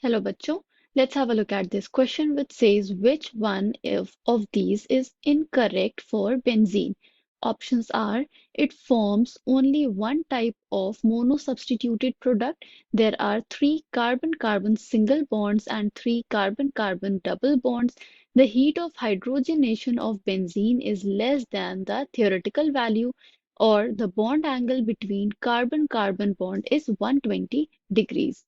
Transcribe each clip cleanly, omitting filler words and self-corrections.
Hello bachcho, let's have a look at this question which says which one of these is incorrect for benzene. Options are it forms only one type of monosubstituted product. There are three carbon-carbon single bonds and three carbon-carbon double bonds. The heat of hydrogenation of benzene is less than the theoretical value, or the bond angle between carbon-carbon bond is 120 degrees.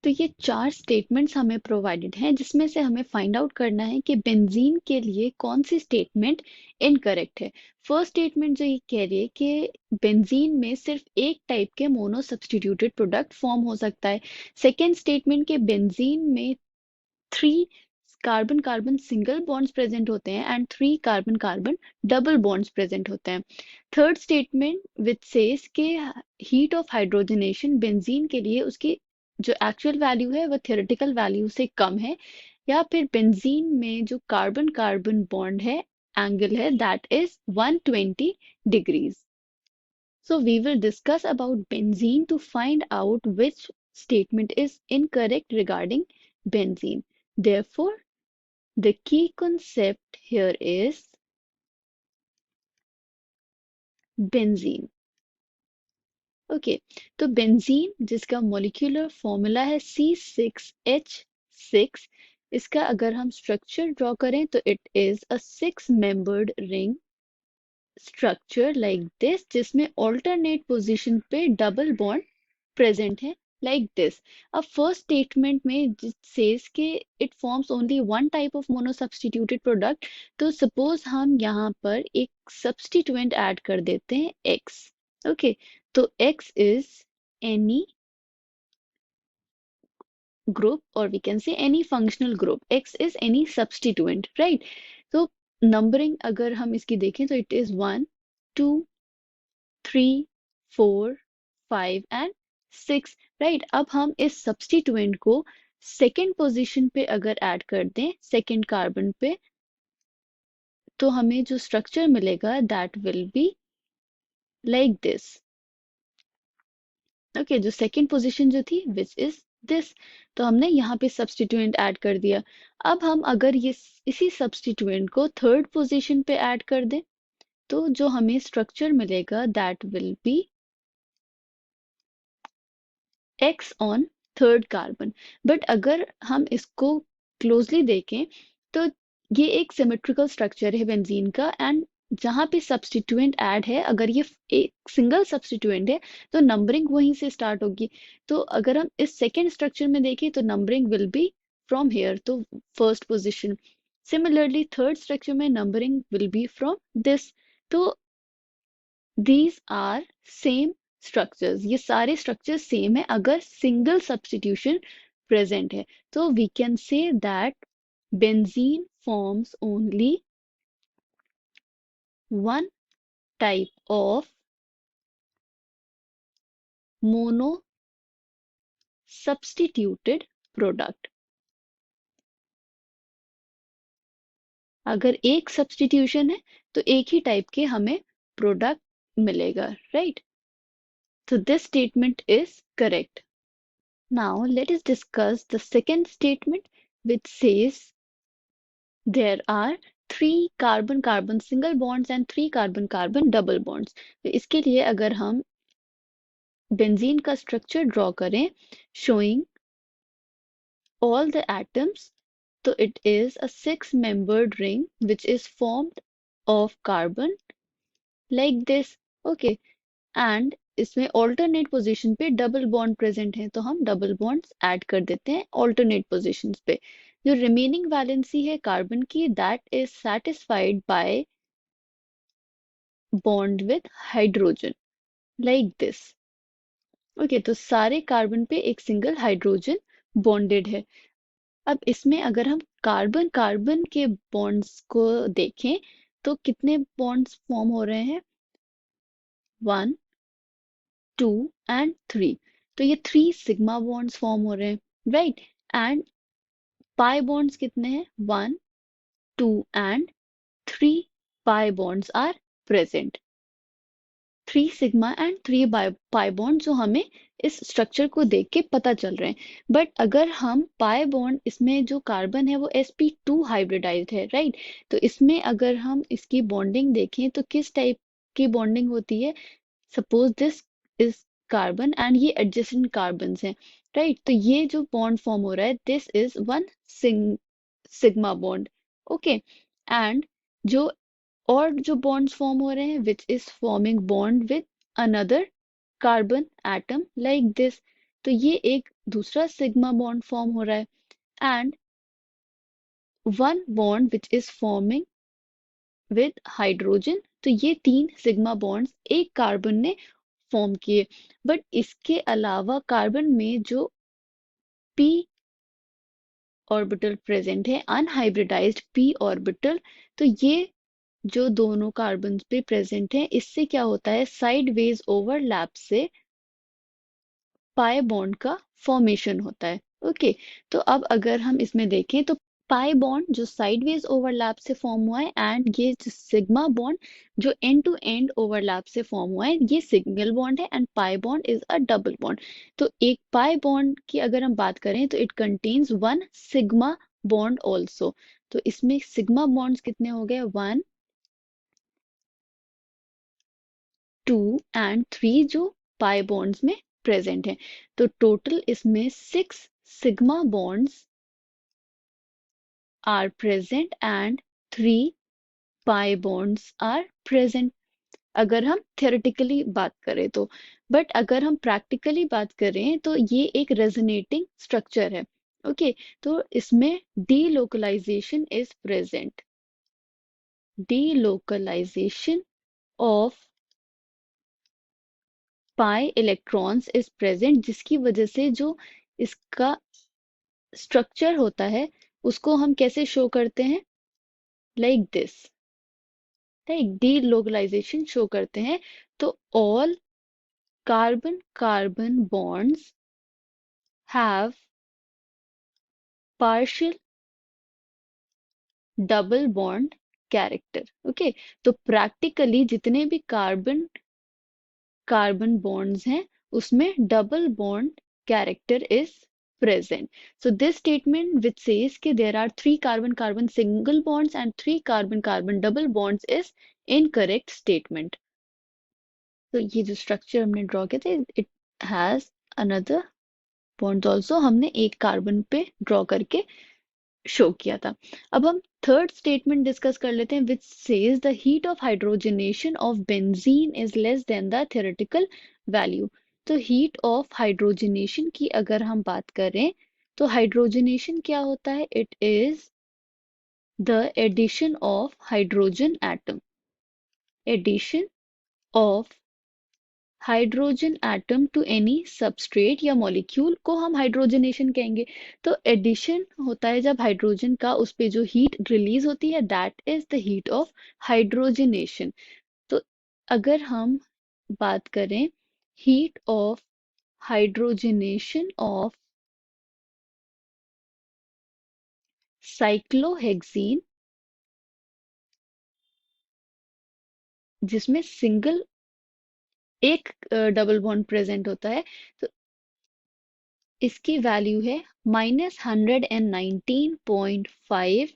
तो ये चार statements हमें provided हैं जिसमें से हमें find out करना है कि बेंजीन के लिए कौन सी स्टेटमेंट इनकरेक्ट है। फर्स्ट स्टेटमेंट जो ये कह रही है कि बेंजीन में सिर्फ एक टाइप के मोनो सब्स्टिट्यूटेड प्रोडक्ट फॉर्म हो सकता है। सेकेंड स्टेटमेंट के बेंजीन में three carbon carbon single bonds present होते हैं and three carbon carbon double bonds present होते हैं। थर्ड स्टेटमेंट विच सेज के हीट ऑफ हाइड्रोजनेशन बेंजीन के लिए उसकी जो एक्चुअल वैल्यू है वो थियोरेटिकल वैल्यू से कम है, या फिर बेंजीन में जो कार्बन कार्बन बॉन्ड है एंगल है that is 120 degrees. So we will discuss about benzene to find out which statement is incorrect regarding benzene. Therefore, the key concept here is benzene. Okay, तो benzene जिसका molecular formula है C6H6, इसका अगर हम structure draw करें तो it is a six membered ring structure like this, जिसमें alternate position पे डबल बॉन्ड प्रेजेंट है लाइक दिस. अब फर्स्ट स्टेटमेंट में सेज के it forms only one type of mono substituted product, तो सपोज हम यहाँ पर एक सब्स्टिट्यूएंट ऐड कर देते हैं x. ओके, तो x is any group, or we can say any functional group. X is any substituent, right? तो नंबरिंग अगर हम इसकी देखें तो इट इज 1 2 3 4 5 एंड 6, राइट? अब हम इस सब्स्टिट्यूएंट को सेकेंड पोजीशन पे अगर ऐड कर दें सेकेंड कार्बन पे, तो हमें जो स्ट्रक्चर मिलेगा that will be like this. Okay, जो सेकंड पोजीशन जो थी विच इज दिस, तो हमने यहाँ पे सब्स्टिट्यूएंट ऐड कर दिया. अब हम अगर ये इसी सब्स्टिट्यूएंट को थर्ड पोजीशन पे ऐड कर दें तो जो हमें स्ट्रक्चर मिलेगा that will B x on third carbon. But अगर हम इसको क्लोजली देखें तो ये एक सिमेट्रिकल स्ट्रक्चर है बेंजीन का, एंड जहां पे सब्स्टिट्यूएंट ऐड है अगर ये एक सिंगल सब्स्टिट्यूएंट है तो नंबरिंग वहीं से स्टार्ट होगी. तो अगर हम इस सेकेंड स्ट्रक्चर में देखें तो numbering will be from here, तो first position. Similarly third structure में numbering will be from this. तो दीज आर सेम स्ट्रक्चर्स, ये सारे स्ट्रक्चर्स सेम है अगर सिंगल सब्स्टिट्यूशन प्रेजेंट है. तो we can say that benzene forms only one type of mono substituted product. अगर एक सब्स्टिट्यूशन है तो एक ही टाइप के हमें प्रोडक्ट मिलेगा, राइट? तो this statement is correct. Now let us discuss the second statement which says there are three carbon carbon single bonds and three carbon carbon double bonds. तो इसके लिए अगर हम बेंजीन का स्ट्रक्चर ड्रॉ करें showing all the atoms, so it is a six membered ring which is formed of carbon like this. Okay, and इसमें alternate position पे double bond present है तो हम डबल बॉन्ड्स ऐड कर देते हैं alternate positions पे. जो रिमेनिंग वैलेंसी है कार्बन की that is satisfied by bond with hydrogen like this. Okay, तो सारे कार्बन पे एक सिंगल हाइड्रोजन बॉन्डेड है. अब इसमें अगर हम कार्बन कार्बन के बॉन्ड्स को देखें तो कितने बॉन्ड्स फॉर्म हो रहे हैं? 1 2 एंड 3. तो ये थ्री सिग्मा बॉन्ड्स फॉर्म हो रहे हैं, राइट? एंड पाई बॉन्ड्स कितने हैं? 1 2 and 3 pi bonds are present. 3 sigma and 3 pi bond जो हमें इस स्ट्रक्चर को देख के पता चल रहे हैं। बट अगर हम पाई बॉन्ड, इसमें जो कार्बन है वो sp2 हाइब्रिडाइज्ड है, राइट? तो इसमें अगर हम इसकी बॉन्डिंग देखें तो किस टाइप की बॉन्डिंग होती है? Suppose this is carbon and ये एडजेसेंट कार्बन्स हैं, राइट? तो ये जो बॉन्ड फॉर्म हो रहा है, this is one sigma bond, okay. And जो और जो बॉन्ड्स फॉर्म हो रहे हैं, which is forming bond with another carbon atom like this, तो ये एक दूसरा सिग्मा बॉन्ड फॉर्म हो रहा है। And one bond which is forming with hydrogen, तो ये 3 सिग्मा बॉन्ड्स एक कार्बन ने फॉर्म किए। बट इसके अलावा कार्बन में जो p ऑर्बिटल प्रेजेंट है, अनहाइब्रिडाइज्ड p ऑर्बिटल, तो ये जो दोनों कार्बन पे प्रेजेंट है, इससे क्या होता है, साइडवेज ओवरलैप से पाई बॉन्ड का फॉर्मेशन होता है, ओके। तो अब अगर हम इसमें देखें तो पाई बॉन्ड जो साइडवेज ओवरलैप से फॉर्म हुआ है, एंड ये सिग्मा बॉन्ड जो एंड टू एंड ओवरलैप से फॉर्म हुआ है, ये सिंगल बॉन्ड है, and pi bond is a double bond. तो एक पाई बॉन्ड की अगर हम बात करें तो it contains one sigma bond also. तो इसमें सिग्मा बॉन्ड्स कितने हो गए, 1 2 एंड 3 जो पाई बॉन्ड्स में प्रेजेंट है। तो टोटल इसमें 6 sigma bonds are present and 3 pi bonds are present, अगर हम थियोरेटिकली बात करें तो। बट अगर हम प्रैक्टिकली बात करें तो ये एक रेजोनेटिंग स्ट्रक्चर है, ओके। तो इसमें delocalization is present, delocalization of pi electrons is present, जिसकी वजह से जो इसका स्ट्रक्चर होता है उसको हम कैसे शो करते हैं, like this, like delocalization show करते हैं। तो all carbon carbon bonds have partial double bond character, okay. तो प्रैक्टिकली जितने भी कार्बन कार्बन बॉन्ड्स हैं उसमें double bond character is present. So this statement which says कि there are 3 carbon carbon single bonds and 3 carbon carbon double bonds is incorrect statement. तो ये जो structure हमने ड्रॉ किया था, it has another bonds also, हमने एक carbon पे ड्रॉ करके शो किया था। अब हम थर्ड स्टेटमेंट डिस्कस कर लेते हैं, which says the heat of hydrogenation of benzene is less than the theoretical value. तो हीट ऑफ हाइड्रोजनेशन की अगर हम बात करें तो हाइड्रोजनेशन क्या होता है, it is the addition of hydrogen atom, addition of hydrogen atom to any substrate या मॉलिक्यूल को हम हाइड्रोजनेशन कहेंगे। तो एडिशन होता है जब हाइड्रोजन का उस पे जो हीट रिलीज होती है, that is the heat of hydrogenation. तो अगर हम बात करें heat of hydrogenation of cyclohexene, जिसमें सिंगल एक डबल बॉन्ड प्रेजेंट होता है, तो इसकी वैल्यू है -119.5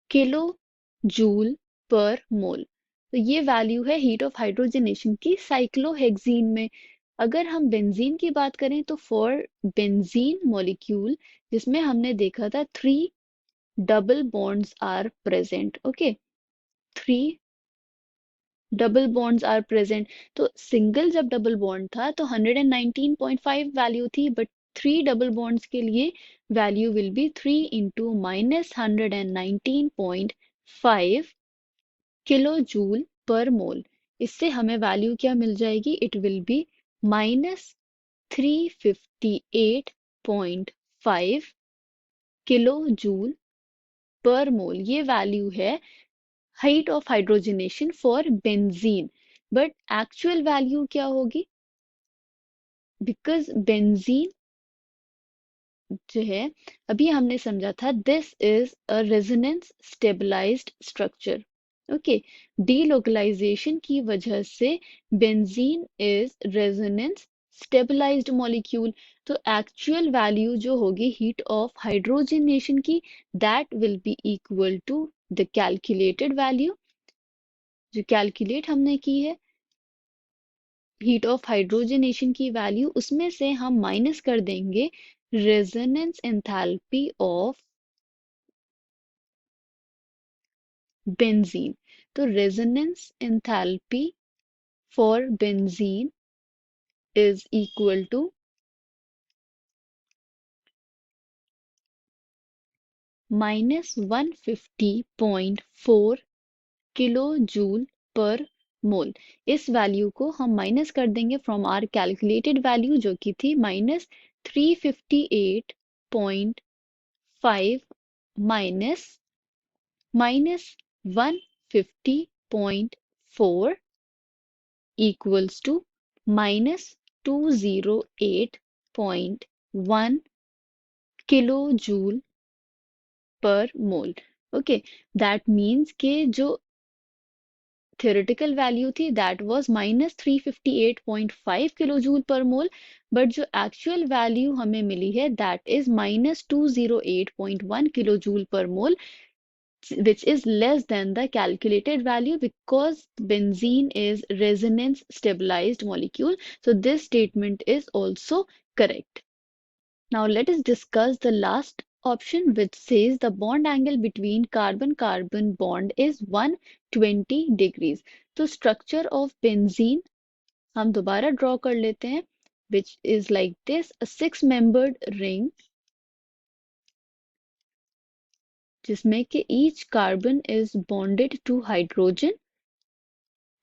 किलो जूल पर मोल। तो ये वैल्यू है हीट ऑफ हाइड्रोजनेशन की साइक्लोहेक्सीन में। अगर हम बेंजीन की बात करें तो फॉर बेंजीन मॉलिक्यूल, जिसमें हमने देखा था 3 double bonds are present, okay, 3 double bonds are present. तो सिंगल जब डबल बॉन्ड था तो 119.5 वैल्यू थी, बट 3 डबल बॉन्ड्स के लिए value will be 3 into -119.5 kilo joule per mole. इससे हमें वैल्यू क्या मिल जाएगी, it will be -358.5 kilo joule per mole. ये वैल्यू है heat of hydrogenation for benzene. But actual value क्या होगी, बिकॉज बेंजीन जो है, अभी हमने समझा था, this is a resonance stabilized structure, okay, delocalization की वजह से benzene is resonance stabilized molecule. तो एक्चुअल वैल्यू जो होगी हीट ऑफ हाइड्रोजनेशन की, that will be equal to the calculated value, जो कैलकुलेट हमने की है हीट ऑफ हाइड्रोजनेशन की वैल्यू, उसमें से हम माइनस कर देंगे रेजोनेंस एंथैल्पी ऑफ बेंजीन। तो resonance enthalpy for benzene is equal to -150.4 kilo joule per मोल। इस वैल्यू को हम माइनस कर देंगे फ्रॉम आर कैलकुलेटेड वैल्यू, जो कि थी -358.5 -150.4 equals to -208.1 kilo joule per mole. Okay, that means के जो theoretical वैल्यू थी that was -358.5 kilo joule per mole, but जो एक्चुअल वैल्यू हमें मिली है that is -208.1 kilo joule per mole, which is less than the calculated value because benzene is resonance stabilized molecule. So this statement is also correct. Now let us discuss the last option, which says the bond angle between carbon-carbon bond is 120 degrees. तो structure of benzene हम दोबारा draw कर लेते हैं, which is like this: a six-membered ring जिसमें कि each carbon is bonded to hydrogen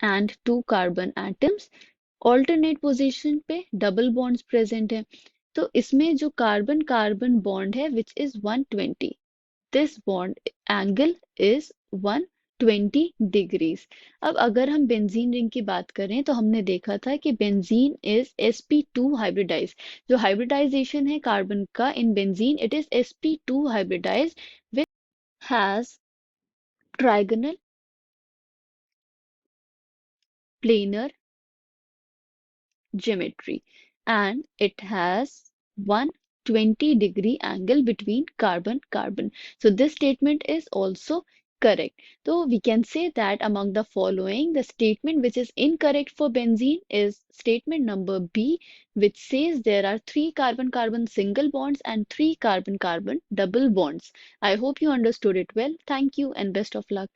and two carbon atoms. Alternate position पे double bonds present है। तो इसमें जो कार्बन कार्बन बॉन्ड है which is 120, this bond angle is 120 degrees. अब अगर हम बेंजीन रिंग की बात करें तो हमने देखा था कि बेंजीन इज sp2 हाइब्रिडाइज। जो हाइब्रिडाइजेशन है कार्बन का in benzene, it is sp2 hybridize which has trigonal planar geometry and it has 120-degree angle between carbon carbon. So this statement is also correct. So we can say that among the following, the statement which is incorrect for benzene is statement number B, which says there are three carbon carbon single bonds and three carbon carbon double bonds. I hope you understood it well. Thank you and best of luck.